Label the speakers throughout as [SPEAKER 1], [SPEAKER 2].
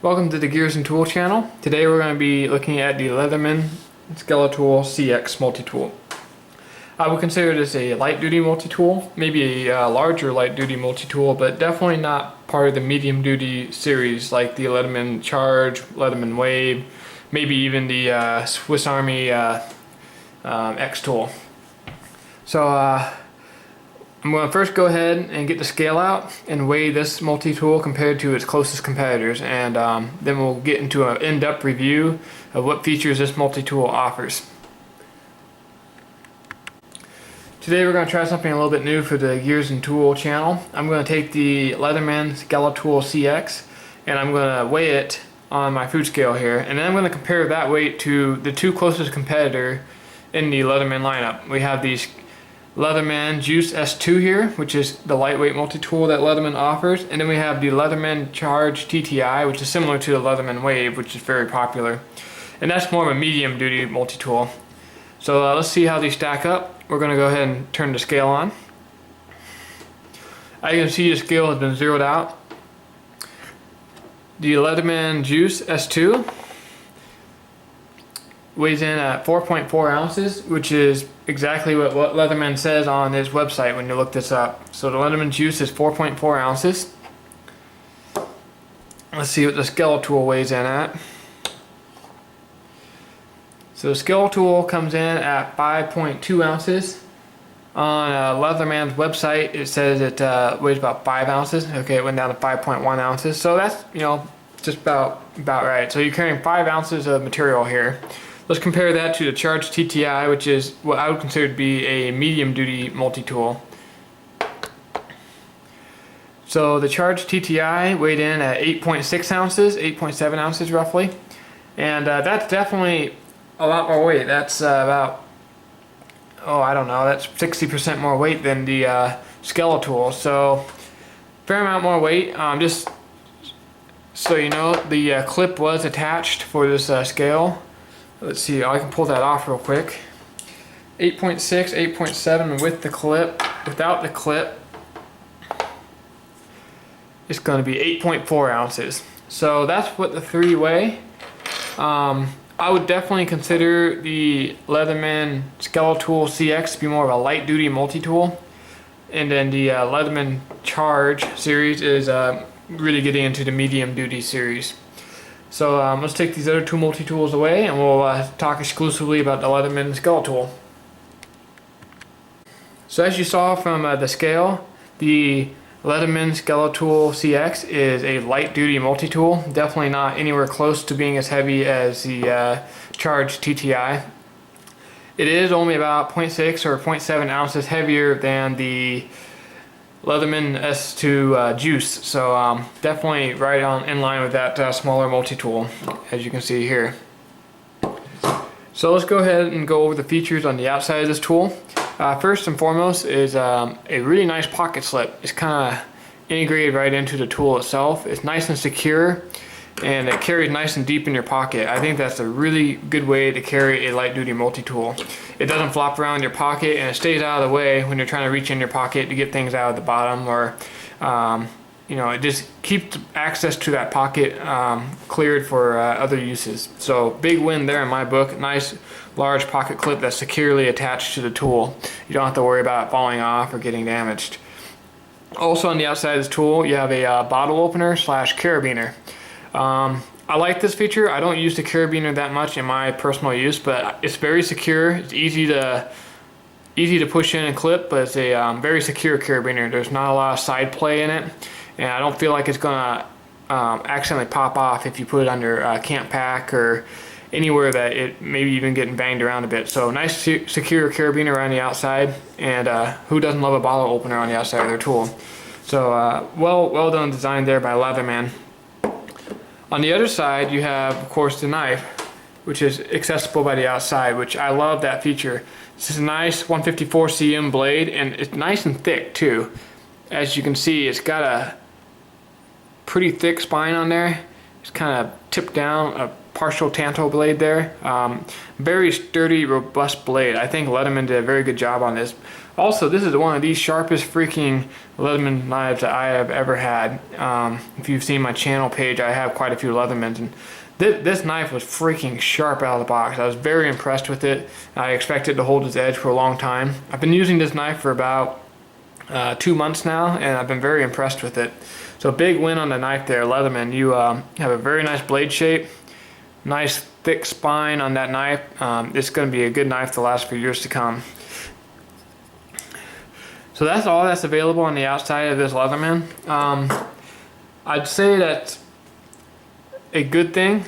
[SPEAKER 1] Welcome to the Gears and Tool channel. Today we're going to be looking at the Leatherman Skeletool CX multi-tool. I would consider this a light-duty multi-tool, maybe a larger light-duty multi-tool, but definitely not part of the medium-duty series like the Leatherman Charge, Leatherman Wave, maybe even the Swiss Army X tool. So I'm going to first go ahead and get the scale out and weigh this multi-tool compared to its closest competitors, and then we'll get into an in-depth review of what features this multi-tool offers. Today we're going to try something a little bit new for the Gears and Tool channel. I'm going to take the Leatherman Skeletool CX and I'm going to weigh it on my food scale here, and then I'm going to compare that weight to the two closest competitor in the Leatherman lineup. We have these Leatherman Juice S2 here, which is the lightweight multi-tool that Leatherman offers, and then we have the Leatherman Charge TTI, which is similar to the Leatherman Wave, which is very popular, and that's more of a medium duty multi-tool. So let's see how these stack up. We're going to go ahead and turn the scale on. As you can see, the scale has been zeroed out. The Leatherman Juice S2 weighs in at 4.4 ounces, which is exactly what Leatherman says on his website when you look this up. So the Leatherman Juice is 4.4 ounces. Let's see what the Skeletool weighs in at. So the Skeletool comes in at 5.2 ounces. On Leatherman's website it says it weighs about 5 ounces. Okay, it went down to 5.1 ounces. So that's, just about right. So you're carrying 5 ounces of material here. Let's compare that to the Charge TTI, which is what I would consider to be a medium-duty multi-tool. So the Charge TTI weighed in at 8.6 ounces, 8.7 ounces roughly, and that's definitely a lot more weight. That's about, that's 60% more weight than the Skeletool. So fair amount more weight. Just so you know, the clip was attached for this scale. Let's see, I can pull that off real quick. 8.6, 8.7 with the clip. Without the clip, it's going to be 8.4 ounces. So that's what the three weigh. I would definitely consider the Leatherman Skeletool CX to be more of a light duty multi-tool. And then the Leatherman Charge series is really getting into the medium duty series. So let's take these other two multi-tools away and we'll talk exclusively about the Leatherman Skeletool. So as you saw from the scale, the Leatherman Skeletool CX is a light-duty multi-tool. Definitely not anywhere close to being as heavy as the Charge TTI. It is only about 0.6 or 0.7 ounces heavier than the Leatherman S2 Juice, so definitely right in line with that smaller multi-tool, as you can see here. So let's go ahead and go over the features on the outside of this tool. First and foremost is a really nice pocket slip. It's kind of integrated right into the tool itself. It's nice and secure, and it carries nice and deep in your pocket. I think that's a really good way to carry a light-duty multi-tool. It doesn't flop around your pocket, and it stays out of the way when you're trying to reach in your pocket to get things out of the bottom, or it just keeps access to that pocket cleared for other uses. So big win there in my book. Nice large pocket clip that's securely attached to the tool. You don't have to worry about it falling off or getting damaged. Also on the outside of this tool you have a bottle opener / carabiner. I like this feature. I don't use the carabiner that much in my personal use, but it's very secure. It's easy to push in and clip, but it's a very secure carabiner. There's not a lot of side play in it, and I don't feel like it's gonna accidentally pop off if you put it under a camp pack or anywhere that it maybe even getting banged around a bit. So nice secure carabiner on the outside, and who doesn't love a bottle opener on the outside of their tool? So well done design there by Leatherman. On the other side you have, of course, the knife, which is accessible by the outside, which I love that feature. This is a nice 154 cm blade, and it's nice and thick too. As you can see, it's got a pretty thick spine on there. It's kind of tipped down partial tanto blade there. Very sturdy, robust blade. I think Leatherman did a very good job on this. Also, this is one of the sharpest freaking Leatherman knives that I have ever had. If you've seen my channel page, I have quite a few Leathermans, and this knife was freaking sharp out of the box. I was very impressed with it. I expect it to hold its edge for a long time. I've been using this knife for about 2 months now, and I've been very impressed with it. So big win on the knife there, Leatherman. You have a very nice blade shape, nice thick spine on that knife. It's going to be a good knife to last for years to come. So that's all that's available on the outside of this Leatherman. I'd say that's a good thing.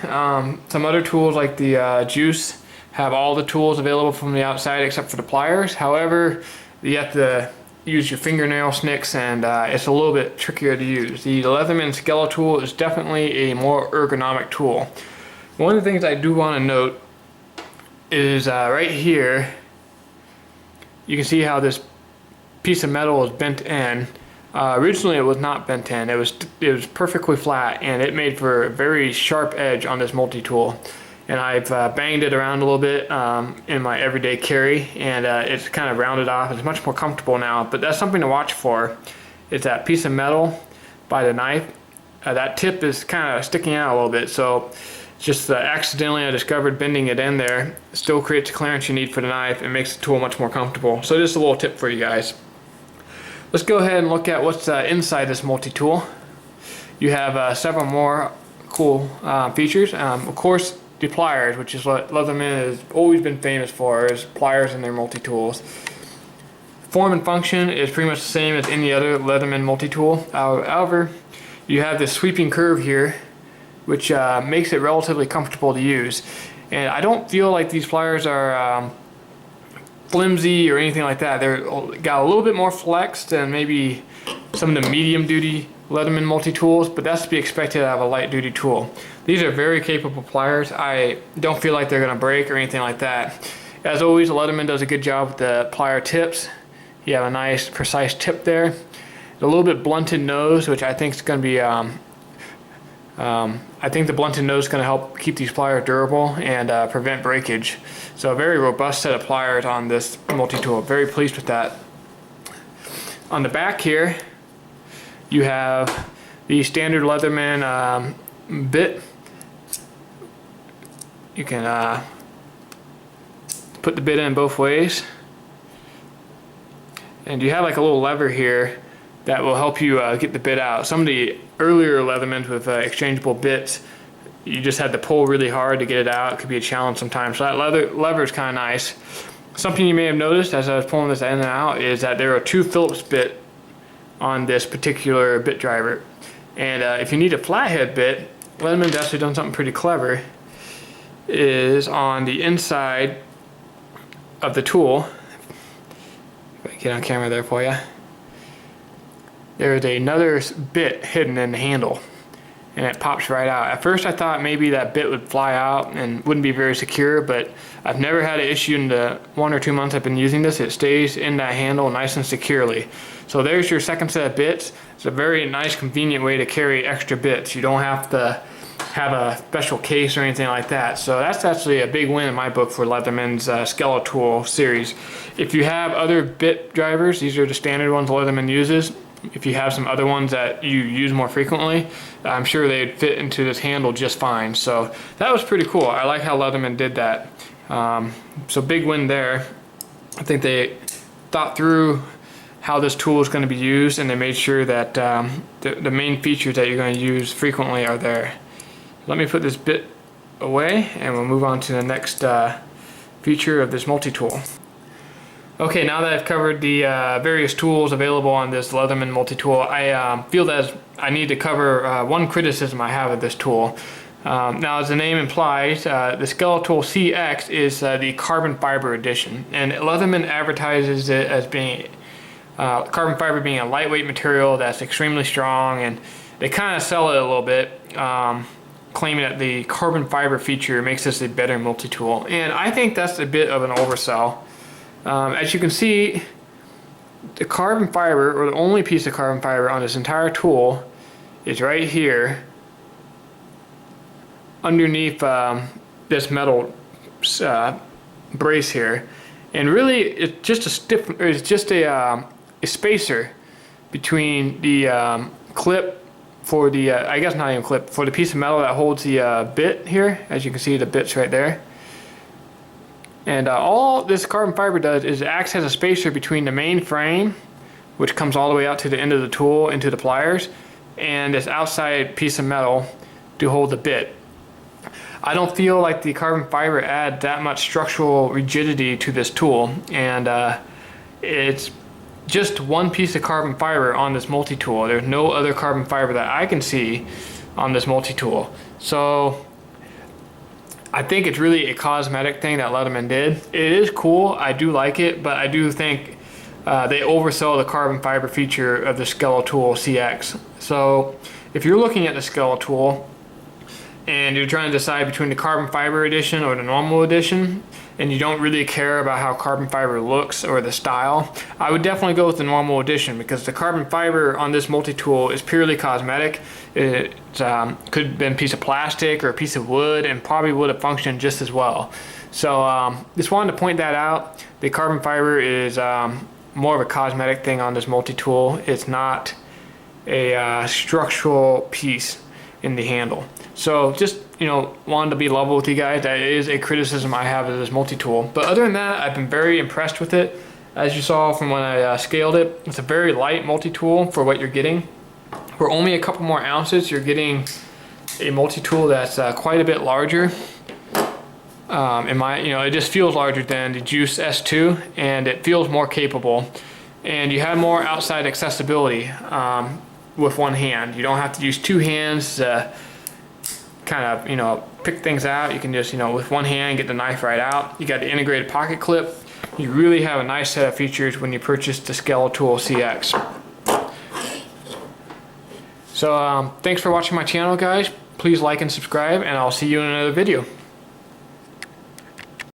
[SPEAKER 1] Some other tools like the Juice have all the tools available from the outside except for the pliers. However, you have to use your fingernail snicks, and it's a little bit trickier to use. The Leatherman Skeletool is definitely a more ergonomic tool. One of the things I do want to note is right here, you can see how this piece of metal is bent in. Originally it was not bent in. It was perfectly flat, and it made for a very sharp edge on this multi-tool. And I've banged it around a little bit in my everyday carry, and it's kind of rounded off. It's much more comfortable now, but that's something to watch for. It's that piece of metal by the knife. That tip is kind of sticking out a little bit, so just accidentally I discovered bending it in there. It still creates the clearance you need for the knife and makes the tool much more comfortable. So just a little tip for you guys. Let's go ahead and look at what's inside this multi-tool. You have several more cool features. Of course, the pliers, which is what Leatherman has always been famous for, is pliers in their multi-tools. Form and function is pretty much the same as any other Leatherman multi-tool. However, you have this sweeping curve here, which makes it relatively comfortable to use. And I don't feel like these pliers are flimsy or anything like that. They're got a little bit more flex than maybe some of the medium duty Leatherman multi-tools, but that's to be expected out of a light duty tool. These are very capable pliers. I don't feel like they're going to break or anything like that. As always, Leatherman does a good job with the plier tips. You have a nice precise tip there. A little bit blunted nose, which I think is going to be I think the blunted nose is going to help keep these pliers durable and prevent breakage. So a very robust set of pliers on this multi-tool. Very pleased with that. On the back here, you have the standard Leatherman bit. You can put the bit in both ways. And you have like a little lever here that will help you get the bit out. Some of the earlier Leathermans with exchangeable bits, you just had to pull really hard to get it out. It could be a challenge sometimes. So that lever is kind of nice. Something you may have noticed as I was pulling this in and out is that there are 2 Phillips bits on this particular bit driver. And if you need a flathead bit, Leatherman's actually done something pretty clever. Is on the inside of the tool. If I get on camera there for you. There's another bit hidden in the handle, and it pops right out. At first I thought maybe that bit would fly out and wouldn't be very secure, but I've never had an issue in the 1 or 2 months I've been using this. It stays in that handle nice and securely. So there's your second set of bits. It's a very nice, convenient way to carry extra bits. You don't have to have a special case or anything like that. So that's actually a big win in my book for Leatherman's Skeletool series. If you have other bit drivers, these are the standard ones Leatherman uses. If you have some other ones that you use more frequently, I'm sure they'd fit into this handle just fine. So that was pretty cool. I like how Leatherman did that. So big win there. I think they thought through how this tool is going to be used, and they made sure that the main features that you're going to use frequently are there. Let me put this bit away, and we'll move on to the next feature of this multi-tool. Okay, now that I've covered the various tools available on this Leatherman multi-tool, I feel that I need to cover one criticism I have of this tool. Now, as the name implies, the Skeletool CX is the carbon fiber edition, and Leatherman advertises it as being carbon fiber being a lightweight material that's extremely strong, and they kind of sell it a little bit, claiming that the carbon fiber feature makes this a better multi-tool, and I think that's a bit of an oversell. As you can see, the carbon fiber, or the only piece of carbon fiber on this entire tool, is right here underneath this metal brace here, and really it's just a spacer between the clip for the I guess not even clip, for the piece of metal that holds the bit here. As you can see, the bit's right there. And all this carbon fiber does is it acts as a spacer between the main frame, which comes all the way out to the end of the tool into the pliers, and this outside piece of metal to hold the bit. I don't feel like the carbon fiber adds that much structural rigidity to this tool, and it's just one piece of carbon fiber on this multi-tool. There's no other carbon fiber that I can see on this multi-tool. So I think it's really a cosmetic thing that Leatherman did. It is cool, I do like it, but I do think they oversell the carbon fiber feature of the Skeletool CX. So if you're looking at the Skeletool and you're trying to decide between the carbon fiber edition or the normal edition, and you don't really care about how carbon fiber looks or the style, I would definitely go with the normal edition, because the carbon fiber on this multi-tool is purely cosmetic. It could have been a piece of plastic or a piece of wood and probably would have functioned just as well. So just wanted to point that out. The carbon fiber is more of a cosmetic thing on this multi-tool. It's not a structural piece in the handle. So just, you know, wanted to be level with you guys. That is a criticism I have of this multi-tool. But other than that, I've been very impressed with it. As you saw from when I scaled it, it's a very light multi-tool for what you're getting. For only a couple more ounces, you're getting a multi-tool that's quite a bit larger. It just feels larger than the Juice S2, and it feels more capable. And you have more outside accessibility with one hand. You don't have to use two hands to kind of, pick things out. You can just, with one hand get the knife right out. You got the integrated pocket clip. You really have a nice set of features when you purchase the Skeletool CX. So thanks for watching my channel, guys. Please like and subscribe, and I'll see you in another video.